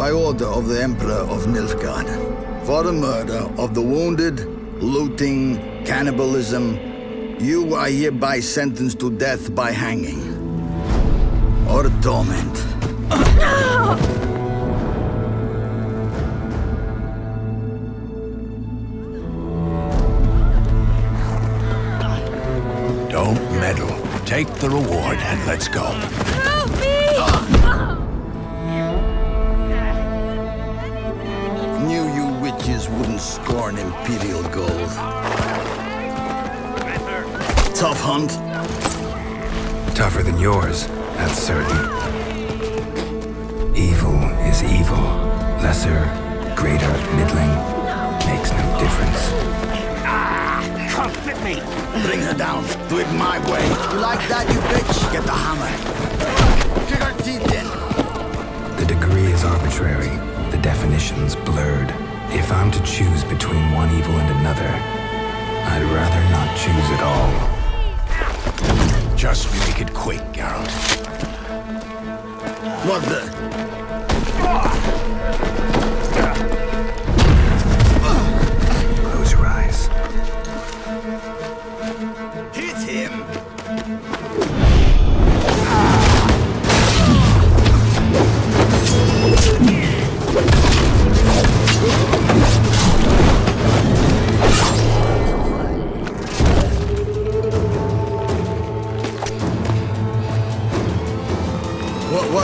By order of the Emperor of Nilfgaard, for the murder of the wounded, looting, cannibalism, you are hereby sentenced to death by hanging. Or torment. Don't meddle. Take the reward and let's go. Help me! Knew you witches wouldn't scorn imperial gold. Tough hunt. Tougher than yours, that's certain. Evil is evil. Lesser, greater, middling, makes no difference. Can't fit me! Bring her down. Do it my way. You like that, you bitch? Get the hammer. Kick her teeth in. The degree is arbitrary, the definition's blurred. If I'm to choose between one evil and another, I'd rather not choose at all. Just make it quick, Geralt. What the? Close your eyes. Hit him!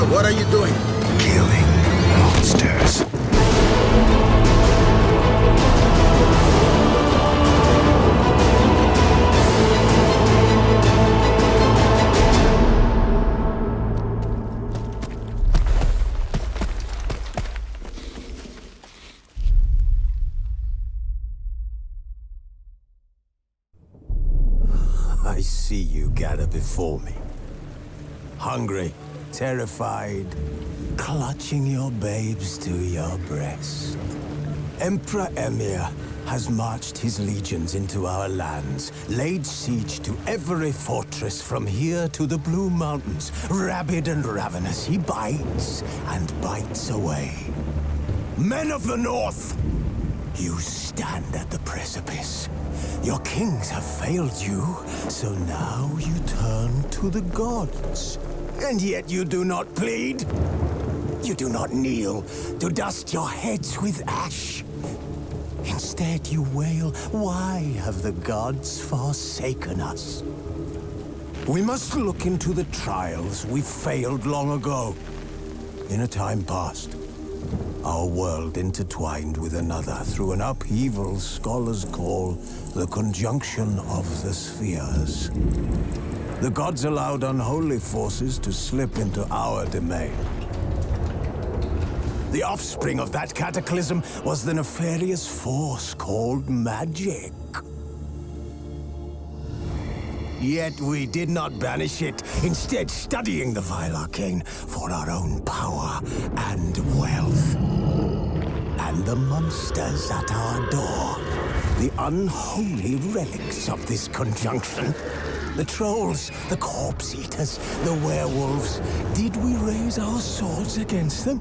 What are you doing? Killing monsters. I see you gather before me. Hungry, terrified, clutching your babes to your breast. Emperor Emir has marched his legions into our lands, laid siege to every fortress from here to the Blue Mountains. Rabid and ravenous, he bites and bites away. Men of the North, you stand at the precipice. Your kings have failed you, so now you turn to the gods. And yet you do not plead. You do not kneel to dust your heads with ash. Instead you wail, why have the gods forsaken us? We must look into the trials we failed long ago. In a time past, our world intertwined with another through an upheaval scholars call the conjunction of the spheres. The gods allowed unholy forces to slip into our domain. The offspring of that cataclysm was the nefarious force called magic. Yet we did not banish it, instead studying the vile arcane for our own power and wealth. And the monsters at our door, the unholy relics of this conjunction. The trolls, the corpse-eaters, the werewolves. Did we raise our swords against them?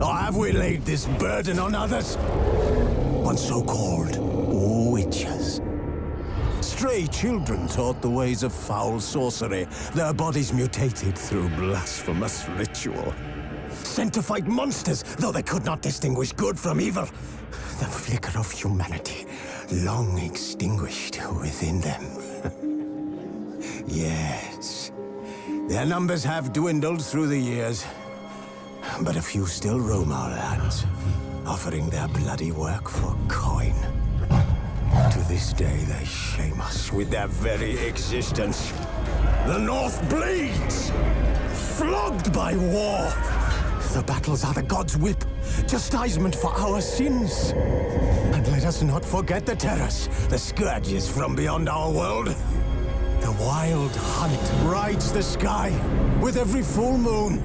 Or have we laid this burden on others? On so-called witchers. Stray children taught the ways of foul sorcery, their bodies mutated through blasphemous ritual. Sent to fight monsters, though they could not distinguish good from evil. The flicker of humanity, long extinguished within them. Yes, their numbers have dwindled through the years, but a few still roam our lands, offering their bloody work for coin. To this day, they shame us with their very existence. The North bleeds, flogged by war. The battles are the gods' whip, chastisement for our sins. And let us not forget the terrors, the scourges from beyond our world. The wild hunt rides the sky with every full moon.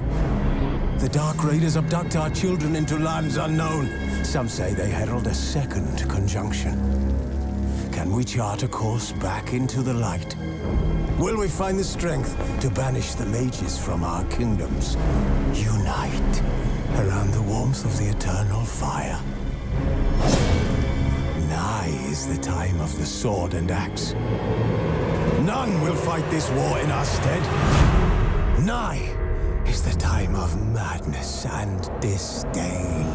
The Dark Raiders abduct our children into lands unknown. Some say they herald a second conjunction. Can we chart a course back into the light? Will we find the strength to banish the mages from our kingdoms? Unite around the warmth of the eternal fire. Nigh is the time of the sword and axe. None will fight this war in our stead. Nigh is the time of madness and disdain.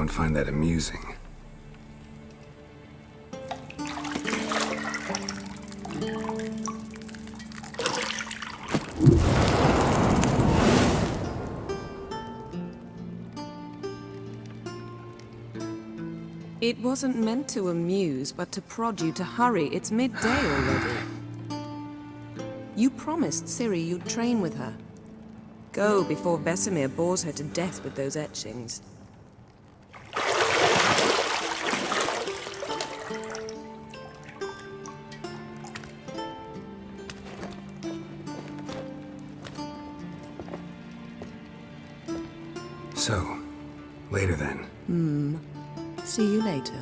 don't find that amusing. It wasn't meant to amuse, but to prod you to hurry. It's midday already. You promised Ciri you'd train with her. Go before Vesemir bores her to death with those etchings. So, later then. See you later.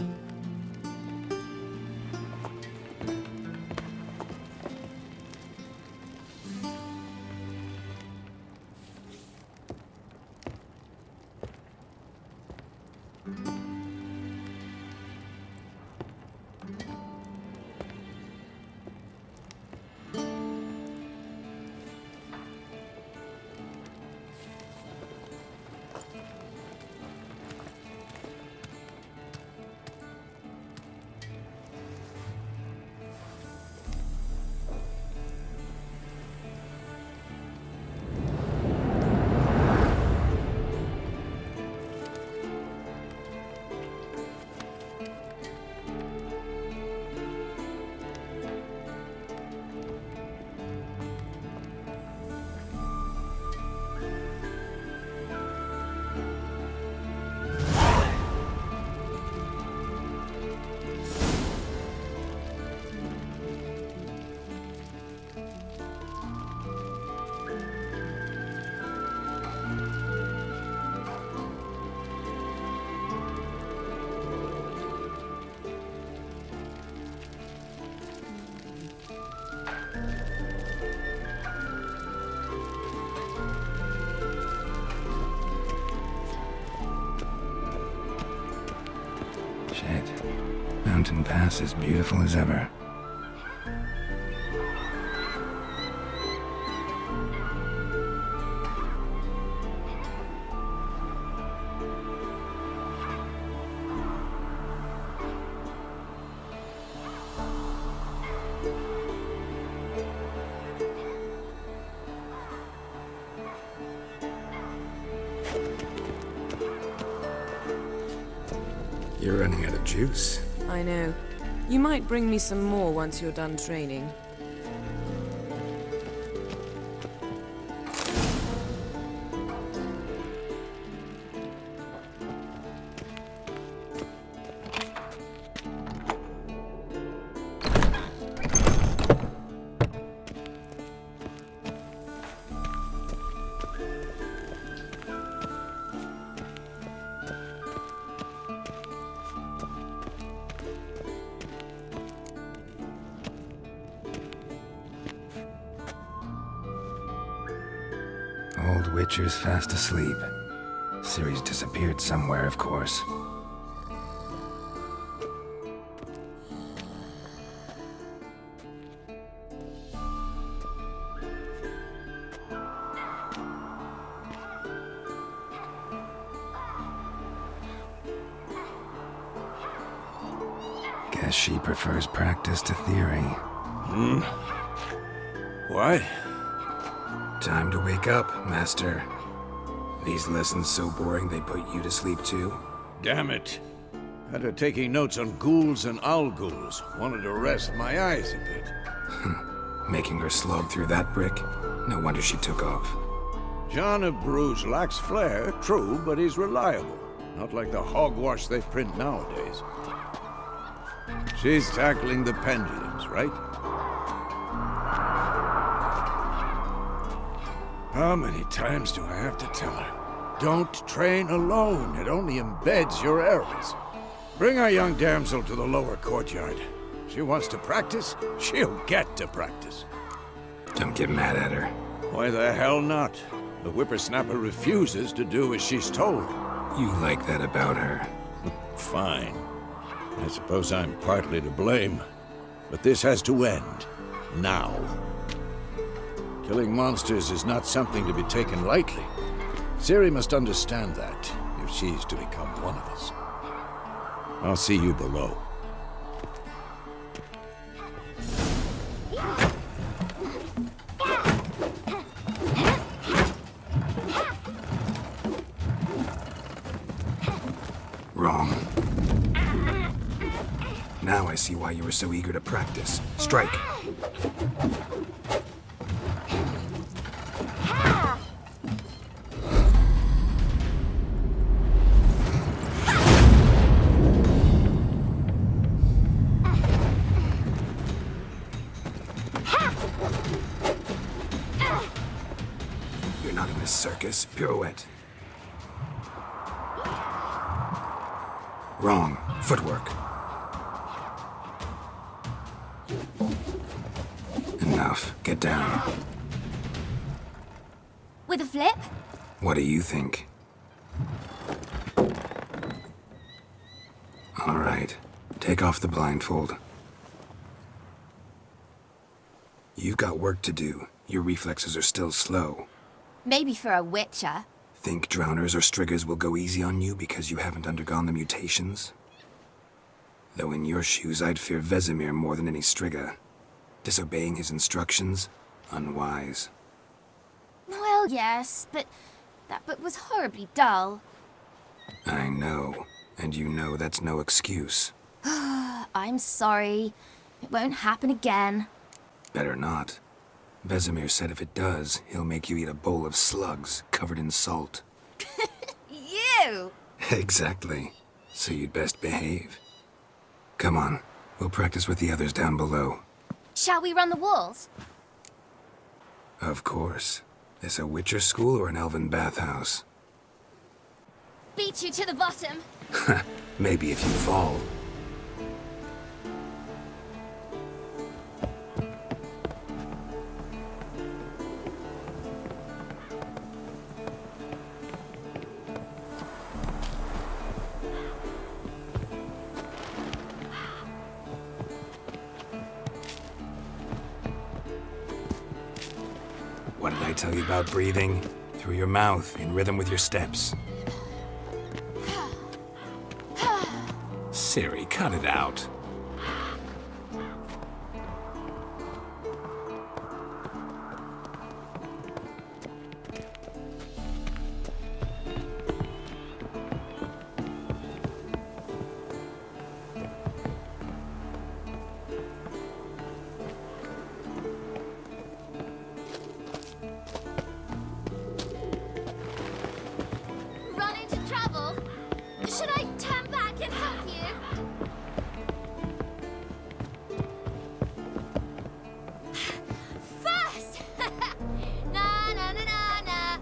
Shit. Mountain Pass as beautiful as ever. You're running out of juice. I know. You might bring me some more once you're done training. Old WITCHERZ fast asleep. Ciri's disappeared somewhere, of course. Guess she prefers practice to theory. What? Time to wake up, Master. These lessons so boring they put you to sleep too? Damn it. After taking notes on ghouls and owl ghouls, wanted to rest my eyes a bit. Making her slog through that brick? No wonder she took off. John of Bruges lacks flair, true, but he's reliable. Not like the hogwash they print nowadays. She's tackling the pendulums, right? How many times do I have to tell her? Don't train alone. It only embeds your errors. Bring our young damsel to the lower courtyard. She wants to practice, she'll get to practice. Don't get mad at her. Why the hell not? The whippersnapper refuses to do as she's told. You like that about her. Fine. I suppose I'm partly to blame. But this has to end. Now. Killing monsters is not something to be taken lightly. Ciri must understand that. If she's to become one of us. I'll see you below. Wrong. Now I see why you were so eager to practice. Strike. You're not in this circus. Pirouette. Wrong. Footwork. Enough. Get down. With a flip? What do you think? All right. Take off the blindfold. You've got work to do. Your reflexes are still slow. Maybe for a witcher. Think drowners or striggers will go easy on you because you haven't undergone the mutations? Though in your shoes, I'd fear Vesemir more than any strigger. Disobeying his instructions? Unwise. Well, yes, but that book was horribly dull. I know. And you know that's no excuse. I'm sorry. It won't happen again. Better not. Vesemir said if it does, he'll make you eat a bowl of slugs covered in salt. You! Exactly. So you'd best behave. Come on. We'll practice with the others down below. Shall we run the walls? Of course. This a Witcher school or an elven bathhouse? Beat you to the bottom. Maybe if you fall. What did I tell you about breathing? Through your mouth, in rhythm with your steps. Siri, cut it out. Run into trouble? Should I turn back and help you? First! Na na na na na.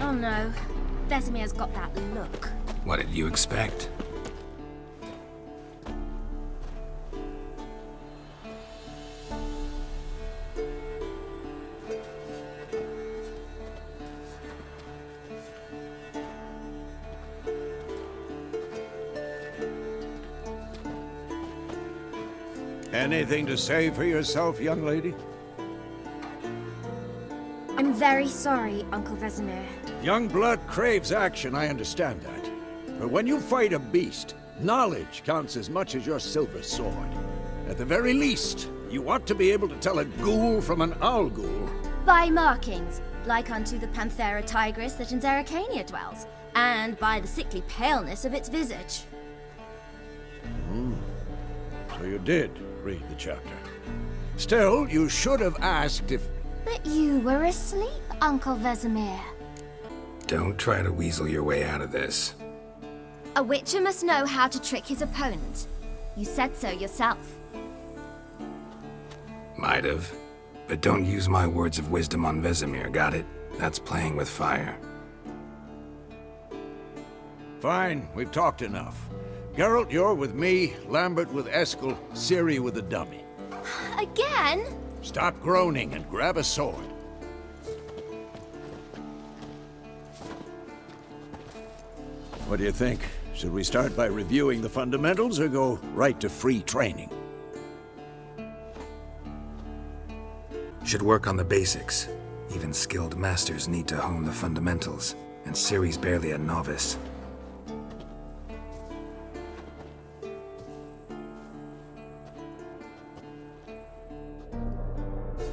Oh no. Vesemir's got that look. What did you expect? Anything to say for yourself, young lady? I'm very sorry, Uncle Vesemir. Young blood craves action, I understand that. But when you fight a beast, knowledge counts as much as your silver sword. At the very least, you ought to be able to tell a ghoul from an owl ghoul. By markings, like unto the Panthera tigris that in Zerrikania dwells, and by the sickly paleness of its visage. So you did read the chapter. Still, you should have asked if... But you were asleep, Uncle Vesemir. Don't try to weasel your way out of this. A witcher must know how to trick his opponent. You said so yourself. Might have. But don't use my words of wisdom on Vesemir, got it? That's playing with fire. Fine, we've talked enough. Geralt, you're with me, Lambert with Eskel, Ciri with the dummy. Again? Stop groaning and grab a sword. What do you think? Should we start by reviewing the fundamentals or go right to free training? Should work on the basics. Even skilled masters need to hone the fundamentals, and Ciri's barely a novice.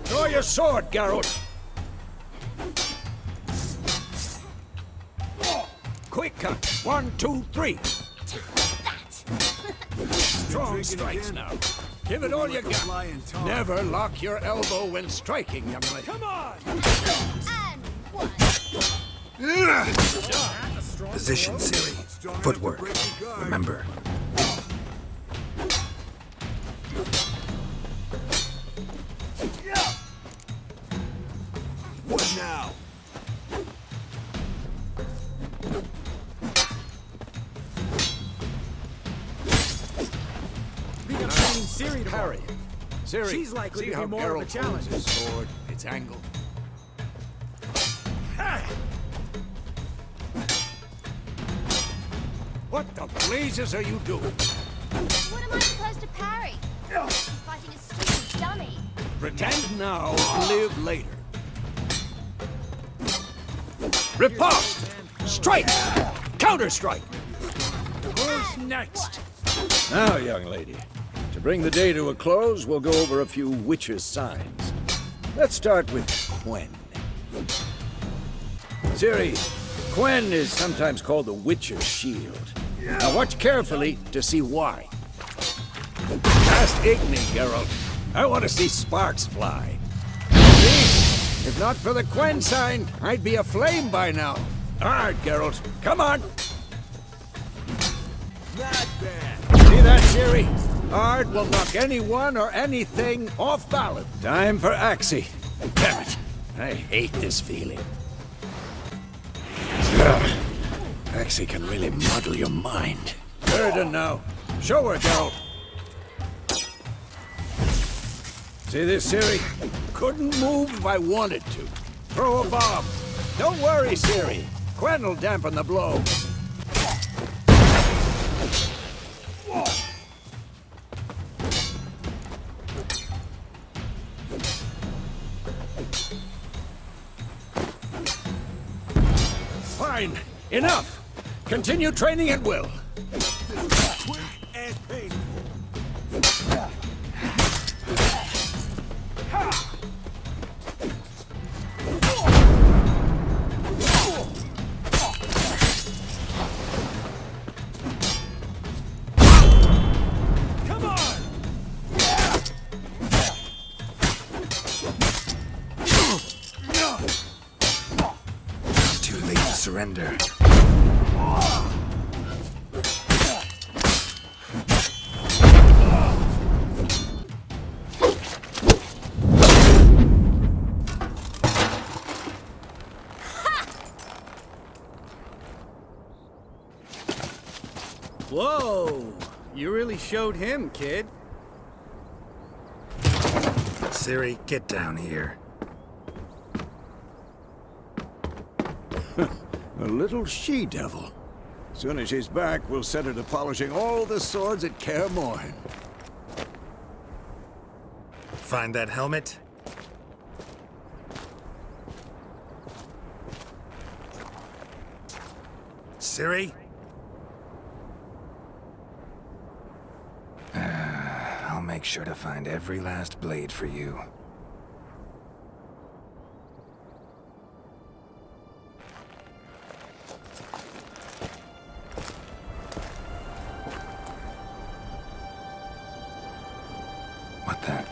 Draw your sword, Geralt! Quick cut! 1, 2, 3! Strong strikes now. Give it all you got. Never lock your elbow when striking, young lady. Come on! And one. Position, Ciri. Footwork. Remember. What now? Ciri to Parry. Ciri, She's likely see to be how more of a Geralt challenge. holds his sword, its angle. What the blazes are you doing? What am I supposed to parry? I'm fighting a stupid dummy. Pretend now, live later. Riposte! Strike! Counter-strike! Who's next? Now, young lady, to bring the day to a close, we'll go over a few Witcher's signs. Let's start with Quen. Ciri, Quen is sometimes called the Witcher's shield. Now watch carefully to see why. Cast Igni, Geralt. I want to see sparks fly. See? If not for the Quen sign, I'd be aflame by now. Alright, Geralt, come on! Not bad. See that, Ciri? Ard will knock anyone or anything off balance. Time for Axie. Damn it. I hate this feeling. Ugh. Axie can really muddle your mind. Burden now. Show her, Geralt. See this, Ciri? Couldn't move if I wanted to. Throw a bomb. Don't worry, Ciri. Quen will dampen the blow. Fine. Enough. Continue training at will. Quick and painful. Come on! Too late to surrender. Whoa! You really showed him, kid. Ciri, get down here. A little she-devil. Soon as she's back, we'll set her to polishing all the swords at Kaer Morhen. Find that helmet? Ciri? I'll make sure to find every last blade for you. What the?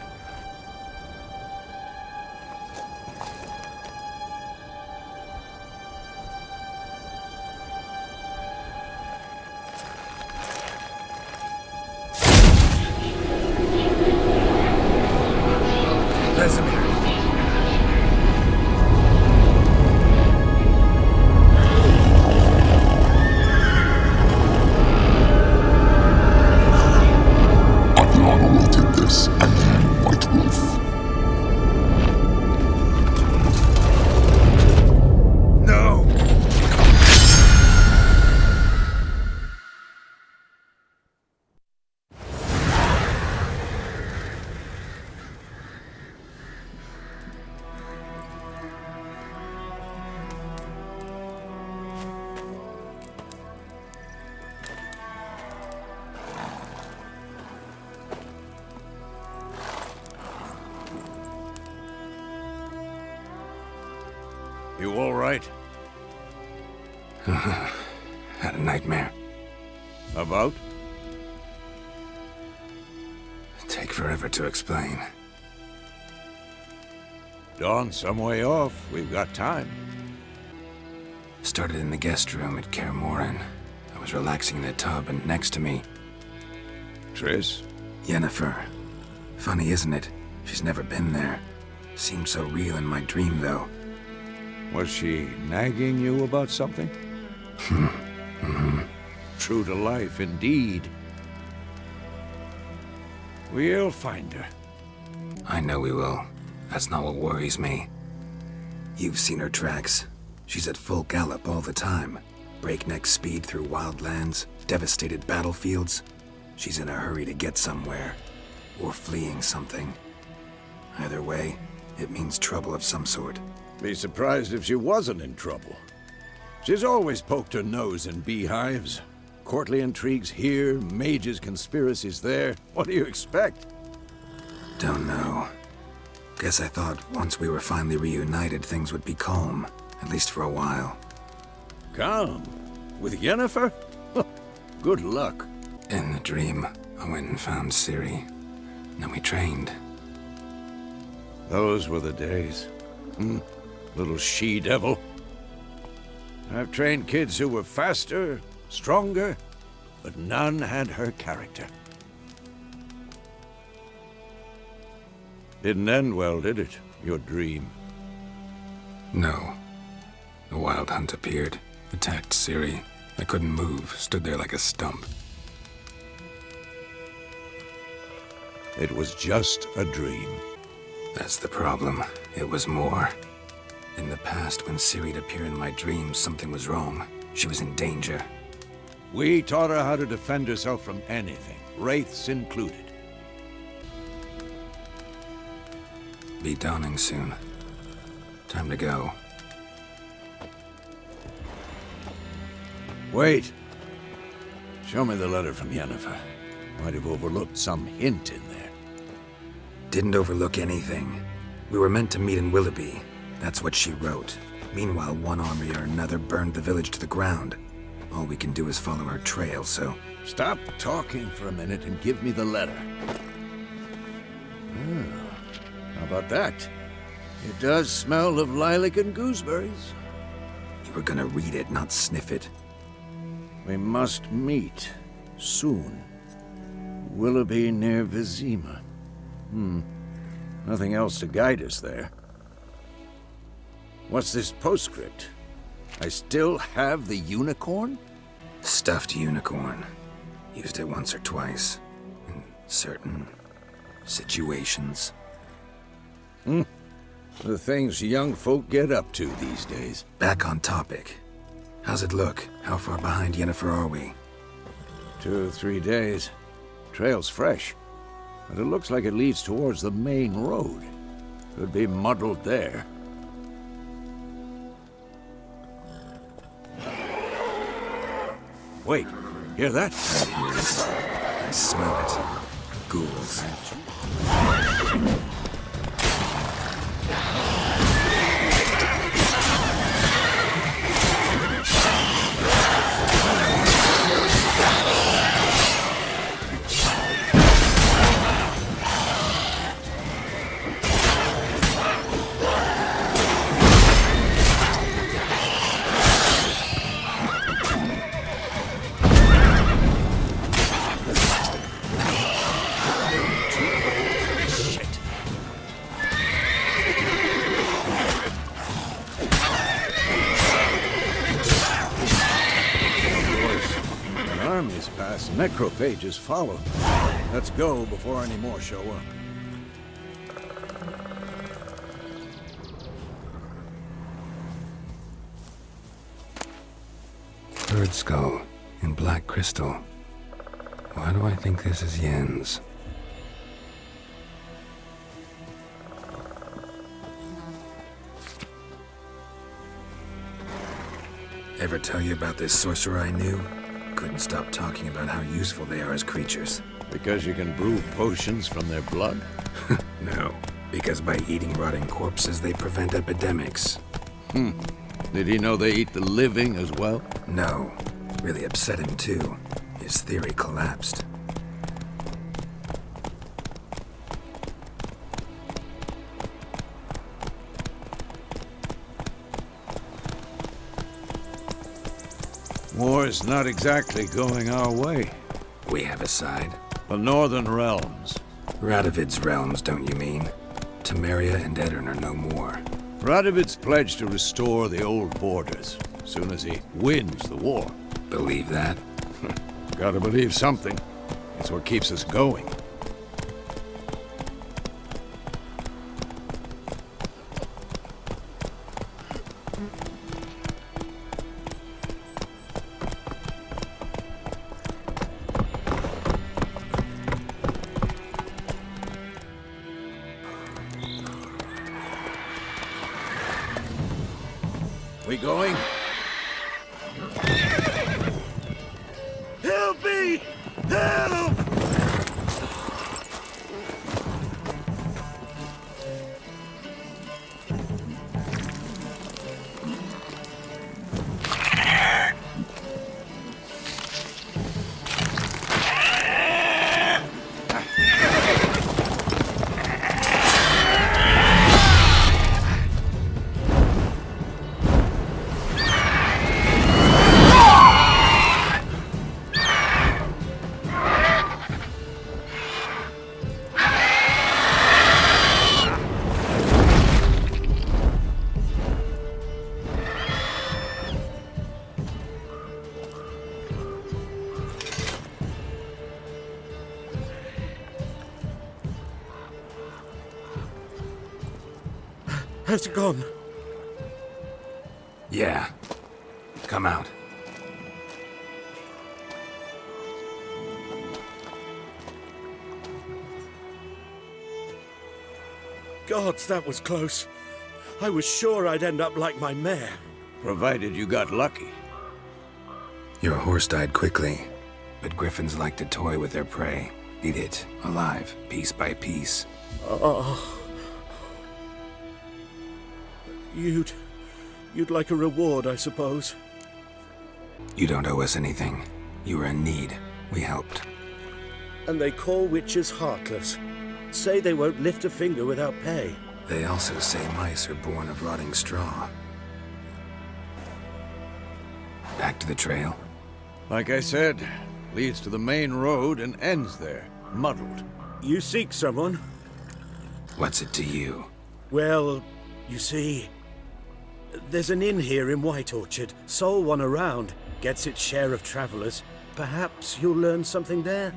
Vesemir. I've long awaited this, and then You all right? Had a nightmare. About? Take forever to explain. Dawn's some way off. We've got time. Started in the guest room at Kaer Morhen. I was relaxing in a tub, and next to me, Triss? Yennefer. Funny, isn't it? She's never been there. Seemed so real in my dream, though. Was she nagging you about something? True to life, indeed. We'll find her. I know we will. That's not what worries me. You've seen her tracks. She's at full gallop all the time. Breakneck speed through wild lands, devastated battlefields. She's in a hurry to get somewhere. Or fleeing something. Either way, it means trouble of some sort. Be surprised if she wasn't in trouble. She's always poked her nose in beehives. Courtly intrigues here, mages' conspiracies there. What do you expect? Don't know. Guess I thought once we were finally reunited, things would be calm. At least for a while. Calm? With Yennefer? Good luck. In the dream, I went and found Ciri. Then we trained. Those were the days. Little she-devil. I've trained kids who were faster, stronger, but none had her character. Didn't end well, did it? Your dream? No. The Wild Hunt appeared, attacked Ciri. I couldn't move, stood there like a stump. It was just a dream. That's the problem. It was more. In the past, when Ciri'd appear in my dreams, something was wrong. She was in danger. We taught her how to defend herself from anything, wraiths included. Be dawning soon. Time to go. Wait. Show me the letter from Yennefer. Might have overlooked some hint in there. Didn't overlook anything. We were meant to meet in Willoughby. That's what she wrote. Meanwhile, one army or another burned the village to the ground. All we can do is follow her trail, so... Stop talking for a minute and give me the letter. How about that? It does smell of lilac and gooseberries. You were gonna read it, not sniff it. We must meet. Soon. Willoughby near Vizima. Nothing else to guide us there. What's this postscript? I still have the unicorn? Stuffed unicorn. Used it once or twice. In certain situations. The things young folk get up to these days. Back on topic. How's it look? How far behind Yennefer are we? 2 or 3 days. Trail's fresh. But it looks like it leads towards the main road. Could be muddled there. Wait, hear that? I hear it. I smell it. Ghouls. Armies pass, necrophages follow. Let's go before any more show up. Bird skull in black crystal. Why do I think this is Yen's? Ever tell you about this sorcerer I knew? Couldn't stop talking about how useful they are as creatures. Because you can brew potions from their blood? No, because by eating rotting corpses, they prevent epidemics. Did he know they eat the living as well? No. Really upset him, too. His theory collapsed. War's not exactly going our way. We have a side. The Northern Realms. Radovid's realms, don't you mean? Temeria and Edirn are no more. Radovid's pledged to restore the old borders, as soon as he wins the war. Believe that? Gotta believe something. It's what keeps us going. We going? Help me! Help! Has it gone? Yeah. Come out. Gods, that was close. I was sure I'd end up like my mare. Provided you got lucky. Your horse died quickly, but griffins like to toy with their prey. Eat it, alive, piece by piece. Oh. You'd like a reward, I suppose. You don't owe us anything. You were in need. We helped. And they call witches heartless. Say they won't lift a finger without pay. They also say mice are born of rotting straw. Back to the trail? Like I said, leads to the main road and ends there, muddled. You seek someone? What's it to you? Well, you see, there's an inn here in White Orchard. Sole one around. Gets its share of travelers. Perhaps you'll learn something there?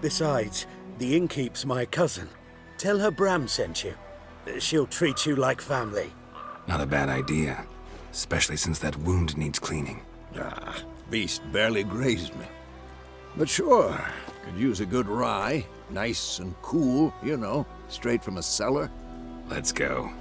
Besides, the innkeep's my cousin. Tell her Bram sent you. She'll treat you like family. Not a bad idea. Especially since that wound needs cleaning. Ah, beast barely grazed me. But sure, could use a good rye. Nice and cool, you know, straight from a cellar. Let's go.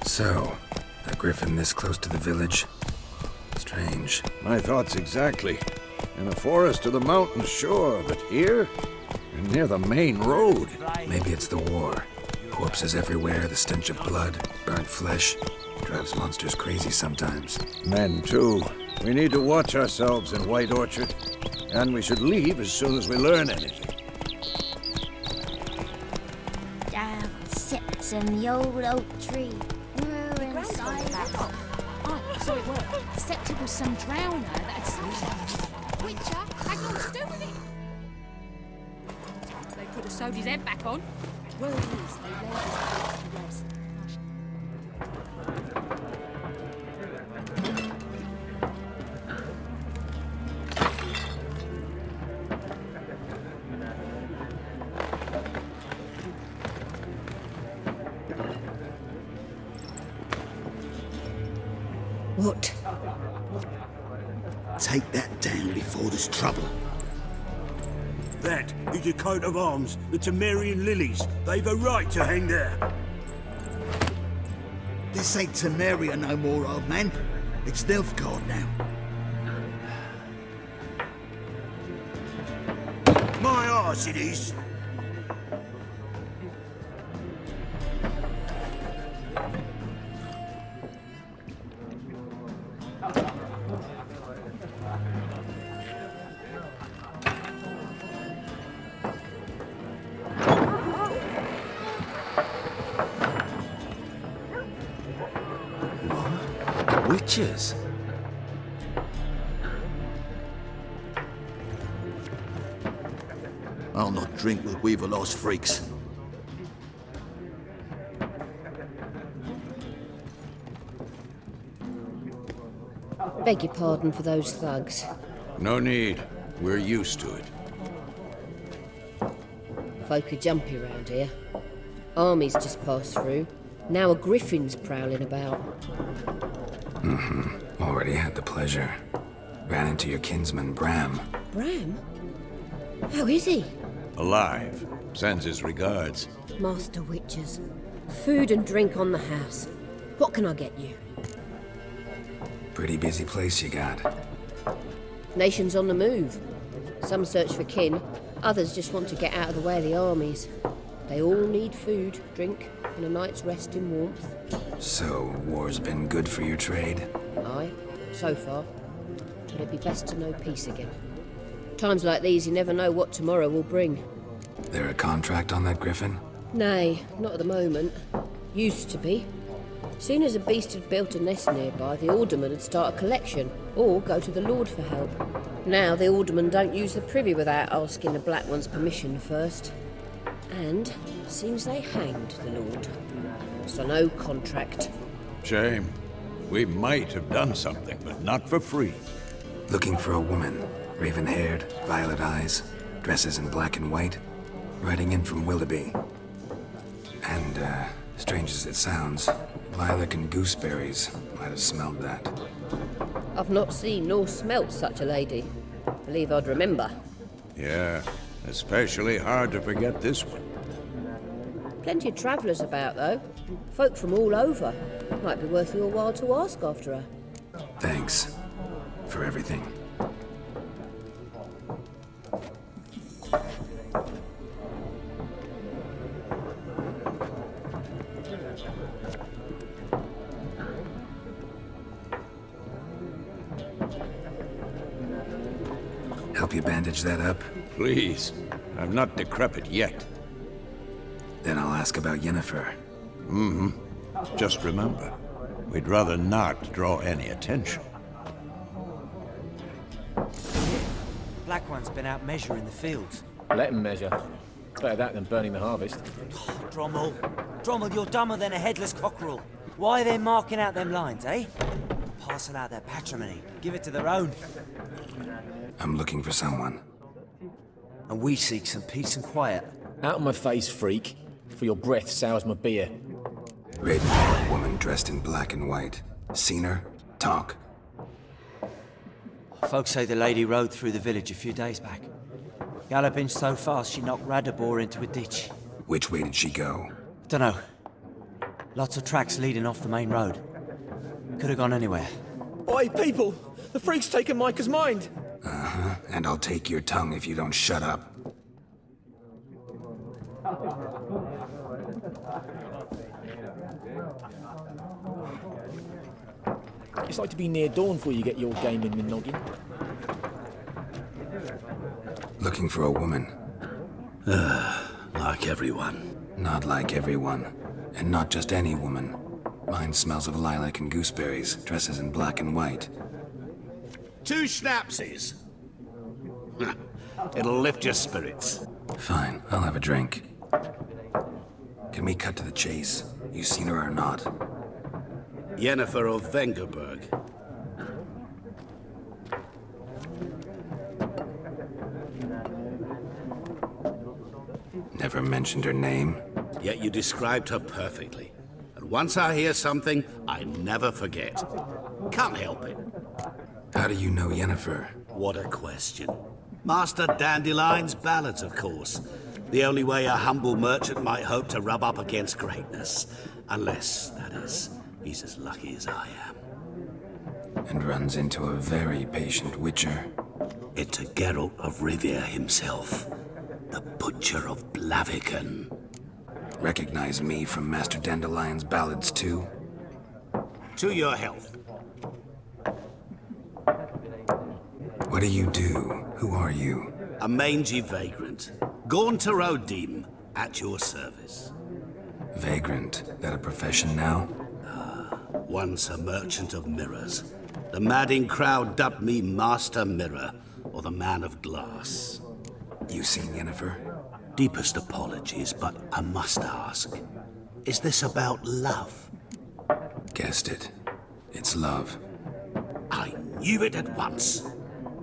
So, a griffin this close to the village? Strange. My thoughts exactly. In the forest or the mountains, sure, but here? And near the main road. Maybe it's the war. Corpses everywhere, the stench of blood, burnt flesh. Drives monsters crazy sometimes. Men, too. We need to watch ourselves in White Orchard. And we should leave as soon as we learn anything. Down sits in the old oak tree. We're inside that. Oh, so it worked. Except it was some drowner that had slipped. Witcher had nothing to do with it. They could have sewed his head back on. Word is they laid his head to rest. What? Take that down before there's trouble. That is a coat of arms, the Temerian lilies. They've a right to hang there. This ain't Temeria no more, old man. It's Nilfgaard now. My arse it is. Witches? I'll not drink with Weaverlost freaks. Beg your pardon for those thugs. No need. We're used to it. Folk are jumpy round here. Armies just passed through. Now a griffin's prowling about. Already had the pleasure. Ran into your kinsman, Bram. Bram? How is he? Alive. Sends his regards. Master Witchers. Food and drink on the house. What can I get you? Pretty busy place you got. Nations on the move. Some search for kin, others just want to get out of the way of the armies. They all need food, drink, and a night's rest in warmth. So, war's been good for your trade? Aye, so far. But it'd be best to know peace again. Times like these, you never know what tomorrow will bring. There a contract on that griffin? Nay, not at the moment. Used to be. Soon as a beast had built a nest nearby, the alderman would start a collection, or go to the Lord for help. Now the aldermen don't use the privy without asking the Black One's permission first. And seems they hanged the Lord. So no contract. Shame. We might have done something, but not for free. Looking for a woman. Raven-haired, violet eyes, dresses in black and white. Riding in from Willoughby. And, strange as it sounds, Lilac and Gooseberries might have smelled that. I've not seen nor smelt such a lady. Believe I'd remember. Yeah, especially hard to forget this one. Plenty of travellers about, though. Folk from all over. Might be worth your while to ask after her. Thanks. For everything. Help you bandage that up? Please. I'm not decrepit yet. Then I'll ask about Yennefer. Just remember, we'd rather not draw any attention. Black One's been out measuring the fields. Let him measure. Better that than burning the harvest. Drommel. Drommel, you're dumber than a headless cockerel. Why are they marking out them lines, eh? Parcel out their patrimony. Give it to their own. I'm looking for someone. And we seek some peace and quiet. Out of my face, freak. For your breath sours my beer. Raven-haired woman dressed in black and white. Seen her? Talk. Folks say the lady rode through the village a few days back. Galloping so fast she knocked Radabor into a ditch. Which way did she go? Dunno. Lots of tracks leading off the main road. Could have gone anywhere. Oi, people! The freak's taken Micah's mind! And I'll take your tongue if you don't shut up. It's like to be near dawn before you get your game in the noggin. Looking for a woman. Like everyone. Not like everyone. And not just any woman. Mine smells of lilac and gooseberries, dresses in black and white. 2 schnapsies. It'll lift your spirits. Fine, I'll have a drink. Can we cut to the chase? You seen her or not? Yennefer of Vengerberg. Never mentioned her name. Yet you described her perfectly. And once I hear something, I never forget. Can't help it. How do you know Yennefer? What a question. Master Dandelion's ballads, of course. The only way a humble merchant might hope to rub up against greatness. Unless, that is, He's as lucky as I am. And runs into a very patient Witcher. It's a Geralt of Rivia himself, the Butcher of Blaviken. Recognize me from Master Dandelion's ballads too? To your health. What do you do? Who are you? A mangy vagrant. Gaunter Odim, at your service. Vagrant. That a profession now? Once a merchant of mirrors. The madding crowd dubbed me Master Mirror, or the Man of Glass. You seen Yennefer? Deepest apologies, but I must ask. Is this about love? Guessed it. It's love. I knew it at once.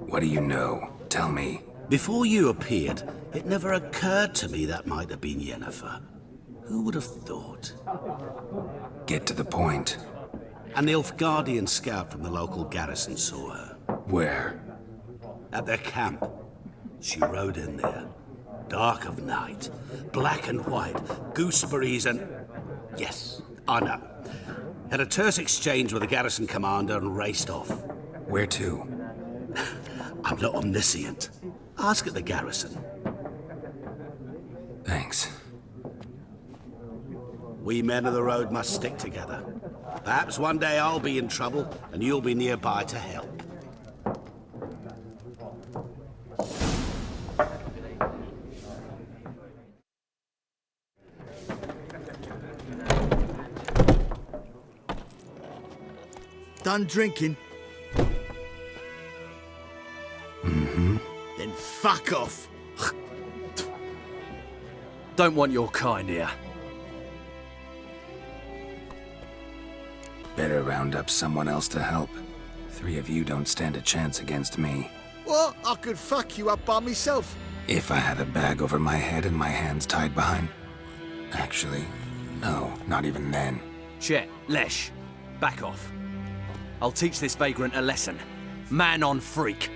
What do you know? Tell me. Before you appeared, it never occurred to me that might have been Yennefer. Who would have thought? Get to the point. An Nilfgaardian scout from the local garrison saw her. Where? At their camp. She rode in there. Dark of night. Black and white. Gooseberries and... Yes, I know. Had a terse exchange with the garrison commander and raced off. Where to? I'm not omniscient. Ask at the garrison. Thanks. We men of the road must stick together. Perhaps one day I'll be in trouble and you'll be nearby to help. Done drinking? Mm-hmm. Then fuck off. Don't want your kind here. Better round up someone else to help. 3 of you don't stand a chance against me. Well, I could fuck you up by myself. If I had a bag over my head and my hands tied behind... Actually, no, not even then. Chet, Lesh, back off. I'll teach this vagrant a lesson. Man on freak.